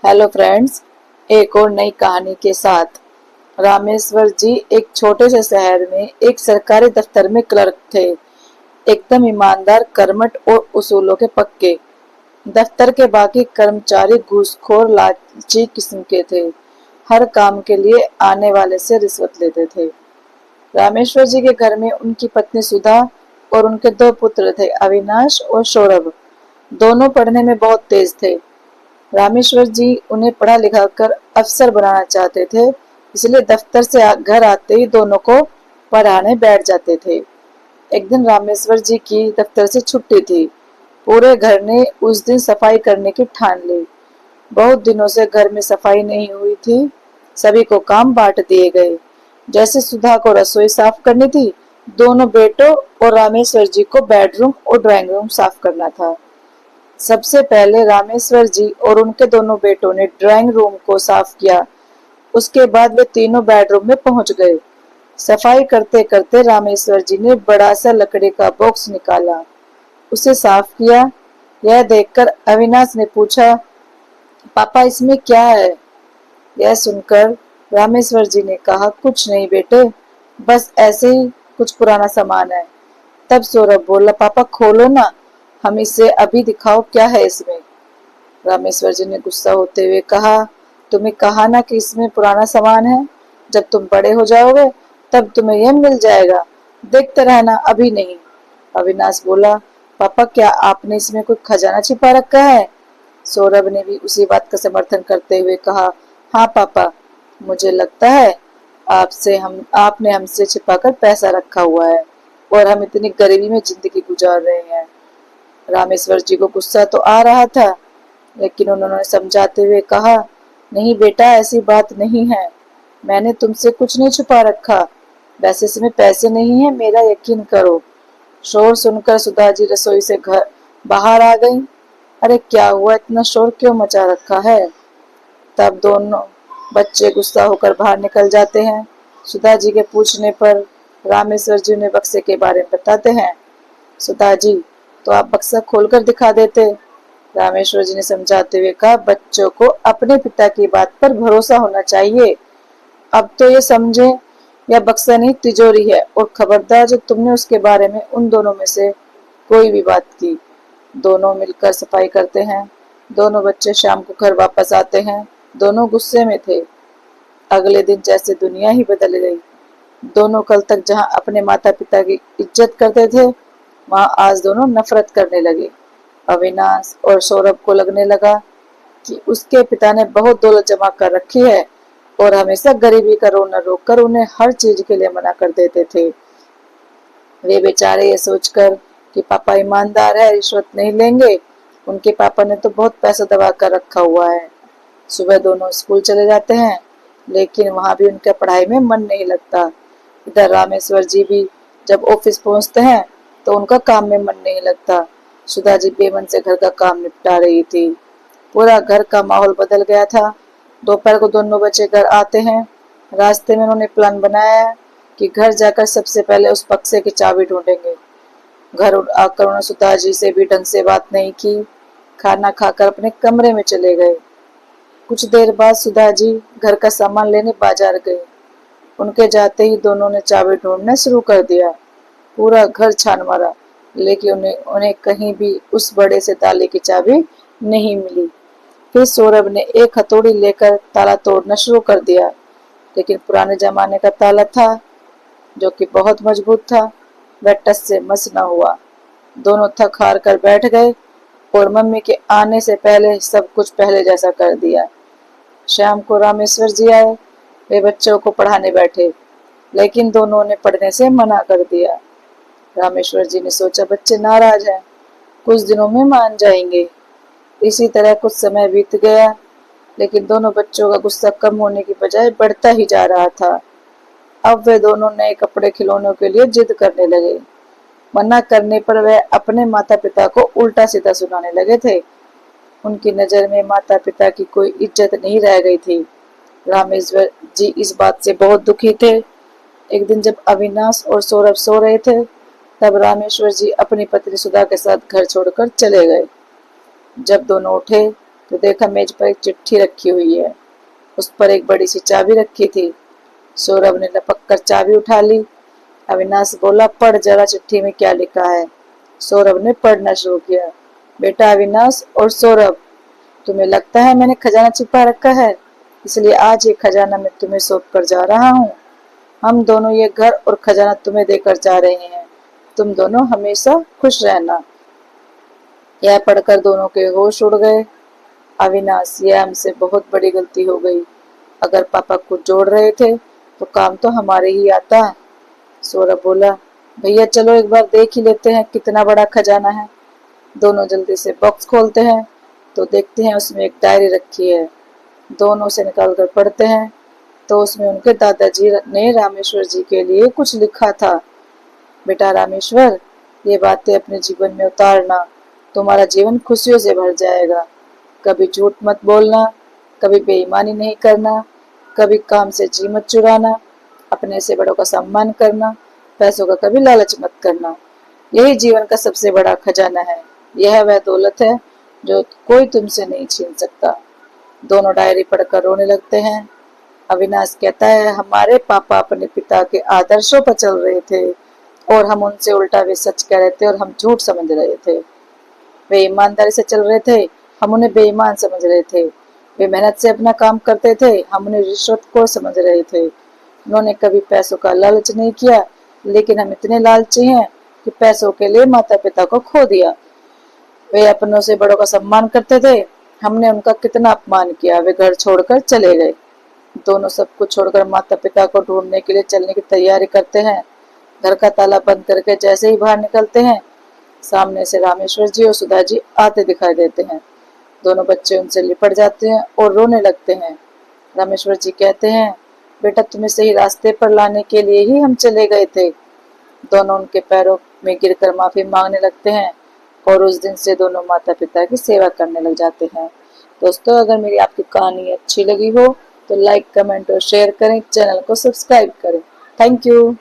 Hello friends, एक और नई कहानी के साथ। रामेश्वर जी एक छोटे से शहर में एक सरकारी दफ्तर में क्लर्क थे। एकदम ईमानदार, कर्मठ और उसूलों के पक्के। दफ्तर के बाकी कर्मचारी घूसखोर, लालची किस्म के थे। हर काम के लिए आने वाले से रिश्वत लेते थे। रामेश्वर जी के घर में उनकी पत्नी सुधा और उनके दो पुत्र थे, अविनाश और सौरभ। दोनों पढ़ने में बहुत तेज थे। रामेश्वर जी उन्हें पढ़ा लिखा कर अफसर बनाना चाहते थे, इसलिए दफ्तर से घर आते ही दोनों को पढ़ाने बैठ जाते थे। एक दिन रामेश्वर जी की दफ्तर से छुट्टी थी। पूरे घर ने उस दिन सफाई करने की ठान ली। बहुत दिनों से घर में सफाई नहीं हुई थी। सभी को काम बांट दिए गए। जैसे सुधा को रसोई साफ करनी थी, दोनों बेटों और रामेश्वर जी को बेडरूम और ड्राइंग रूम साफ करना था। सबसे पहले रामेश्वर जी और उनके दोनों बेटों ने ड्राइंग रूम को साफ किया। उसके बाद वे तीनों बेडरूम में पहुंच गए। सफाई करते करते रामेश्वर जी ने बड़ा सा लकड़ी का बॉक्स निकाला, उसे साफ किया। यह देखकर अविनाश ने पूछा, पापा इसमें क्या है? यह सुनकर रामेश्वर जी ने कहा, कुछ नहीं बेटे, बस ऐसे ही कुछ पुराना सामान है। तब सौरभ बोला, पापा खोलो ना, हम इसे अभी दिखाओ क्या है इसमें। रामेश्वर जी ने गुस्सा होते हुए कहा, तुम्हें कहा ना कि इसमें पुराना सामान है। जब तुम बड़े हो जाओगे तब तुम्हें यह मिल जाएगा, देखते रहना, अभी नहीं। अविनाश बोला, पापा क्या आपने इसमें कोई खजाना छिपा रखा है? सौरभ ने भी उसी बात का समर्थन करते हुए कहा, हाँ पापा, मुझे लगता है आपने हमसे छिपाकर पैसा रखा हुआ है और हम इतनी गरीबी में जिंदगी गुजार रहे हैं। रामेश्वर जी को गुस्सा तो आ रहा था, लेकिन उन्होंने समझाते हुए कहा, नहीं बेटा, ऐसी बात नहीं है, मैंने तुमसे कुछ नहीं छुपा रखा। वैसे इसमें पैसे नहीं है, मेरा यकीन करो। शोर सुनकर सुधा जी रसोई से घर बाहर आ गई। अरे क्या हुआ, इतना शोर क्यों मचा रखा है? तब दोनों बच्चे गुस्सा होकर बाहर निकल जाते हैं। सुधा जी के पूछने पर रामेश्वर जी उन्हें बक्से के बारे में बताते हैं। सुधा जी, तो आप बक्सा खोलकर दिखा देते। रामेश्वर जी ने समझाते हुए कहा, बच्चों को अपने पिता की बात पर भरोसा होना चाहिए। अब तो ये समझे, यह बक्सा नहीं तिजोरी है, और खबरदार जब तुमने उसके बारे में उन दोनों में से कोई भी बात की। दोनों मिलकर सफाई करते हैं। दोनों बच्चे शाम को घर वापस आते हैं। दोनों गुस्से में थे। अगले दिन जैसे दुनिया ही बदल गई। दोनों कल तक जहां अपने माता पिता की इज्जत करते थे, वहां आज दोनों नफरत करने लगे। अविनाश और सौरभ को लगने लगा कि उसके पिता ने बहुत दौलत जमा कर रखी है और हमेशा गरीबी का रोना रोककर उन्हें हर चीज के लिए मना कर देते थे। वे बेचारे ये सोचकर कि पापा ईमानदार है, रिश्वत नहीं लेंगे, उनके पापा ने तो बहुत पैसा दबा कर रखा हुआ है। सुबह दोनों स्कूल चले जाते हैं, लेकिन वहां भी उनका पढ़ाई में मन नहीं लगता। इधर रामेश्वर जी भी जब ऑफिस पहुंचते हैं तो उनका काम में मन नहीं लगता। सुधा जी बेमन से घर का काम निपटा रही थी। पूरा घर का माहौल बदल गया था। दोपहर को दोनों बच्चे घर आते हैं। रास्ते में उन्होंने प्लान बनाया कि घर जाकर सबसे पहले उस बक्से की चाबी ढूंढेंगे। घर आकर उन्होंने सुधा जी से भी ढंग से बात नहीं की। खाना खाकर अपने कमरे में चले गए। कुछ देर बाद सुधा जी घर का सामान लेने बाजार गई। उनके जाते ही दोनों ने चाबी ढूंढना शुरू कर दिया। पूरा घर छान मारा, लेकिन उन्हें उन्हें कहीं भी उस बड़े से ताले की चाबी नहीं मिली। फिर सौरभ ने एक हथौड़ी लेकर ताला तोड़ना शुरू कर दिया, लेकिन पुराने जमाने का ताला था जो कि बहुत मजबूत था। वह टस से मस न हुआ। दोनों थक हार कर बैठ गए और मम्मी के आने से पहले सब कुछ पहले जैसा कर दिया। शाम को रामेश्वर जी आए। वे बच्चों को पढ़ाने बैठे, लेकिन दोनों ने पढ़ने से मना कर दिया। रामेश्वर जी ने सोचा, बच्चे नाराज हैं, कुछ दिनों में मान जाएंगे। इसी तरह कुछ समय बीत गया, लेकिन दोनों बच्चों का गुस्सा कम होने की बजाय बढ़ता ही जा रहा था। अब वे दोनों नए कपड़े खिलौनों के लिए जिद करने लगे। मना करने पर वे अपने माता पिता को उल्टा सीधा सुनाने लगे थे। उनकी नजर में माता पिता की कोई इज्जत नहीं रह गई थी। रामेश्वर जी इस बात से बहुत दुखी थे। एक दिन जब अविनाश और सौरभ सो रहे थे, तब रामेश्वर जी अपनी पत्नी सुधा के साथ घर छोड़कर चले गए। जब दोनों उठे तो देखा मेज पर एक चिट्ठी रखी हुई है। उस पर एक बड़ी सी चाबी रखी थी। सौरभ ने लपक कर चाबी उठा ली। अविनाश बोला, पढ़ जरा चिट्ठी में क्या लिखा है। सौरभ ने पढ़ना शुरू किया। बेटा अविनाश और सौरभ, तुम्हें लगता है मैंने खजाना छिपा रखा है, इसलिए आज ये खजाना मैं तुम्हें सौंप कर जा रहा हूँ। हम दोनों ये घर और खजाना तुम्हें देकर जा रहे हैं। तुम दोनों हमेशा खुश रहना। यह पढ़कर दोनों के होश उड़ गए। अविनाश, यह हमसे बहुत बड़ी गलती हो गई। अगर पापा कुछ जोड़ रहे थे तो काम तो हमारे ही आता। सौरभ बोला, भैया चलो एक बार देख ही लेते हैं कितना बड़ा खजाना है। दोनों जल्दी से बॉक्स खोलते हैं तो देखते हैं उसमें एक डायरी रखी है। दोनों से निकाल कर पढ़ते हैं तो उसमें उनके दादाजी ने रामेश्वर जी के लिए कुछ लिखा था। बेटा रामेश्वर, ये बातें अपने जीवन में उतारना, तुम्हारा जीवन खुशियों से भर जाएगा। कभी झूठ मत बोलना, कभी बेईमानी नहीं करना, कभी काम से जी मत चुराना, अपने से बड़ों का सम्मान करना, पैसों का कभी लालच मत करना। यही जीवन का सबसे बड़ा खजाना है। यह वह दौलत है जो कोई तुमसे नहीं छीन सकता। दोनों डायरी पढ़कर रोने लगते हैं। अविनाश कहता है, हमारे पापा अपने पिता के आदर्शों पर चल रहे थे और हम उनसे उल्टा वे सच कह रहे थे और हम झूठ समझ रहे थे। वे ईमानदारी से चल रहे थे, हम उन्हें बेईमान समझ रहे थे। वे मेहनत से अपना काम करते थे, हम उन्हें रिश्वतखोर समझ रहे थे। उन्होंने कभी पैसों का लालच नहीं किया, लेकिन हम इतने लालची हैं कि पैसों के लिए माता पिता को खो दिया। वे अपनों से बड़ों का सम्मान करते थे, हमने उनका कितना अपमान किया। वे घर छोड़कर चले गए। दोनों सब कुछ छोड़कर माता पिता को ढूंढने के लिए चलने की तैयारी करते हैं। घर का ताला बंद करके जैसे ही बाहर निकलते हैं, सामने से रामेश्वर जी और सुधा जी आते दिखाई देते हैं। दोनों बच्चे उनसे लिपट जाते हैं और रोने लगते हैं। रामेश्वर जी कहते हैं, बेटा तुम्हें सही रास्ते पर लाने के लिए ही हम चले गए थे। दोनों उनके पैरों में गिरकर माफी मांगने लगते हैं और उस दिन से दोनों माता पिता की सेवा करने लग जाते हैं। दोस्तों, अगर मेरी आपकी कहानी अच्छी लगी हो तो लाइक, कमेंट और शेयर करें, चैनल को सब्सक्राइब करें। Thank you.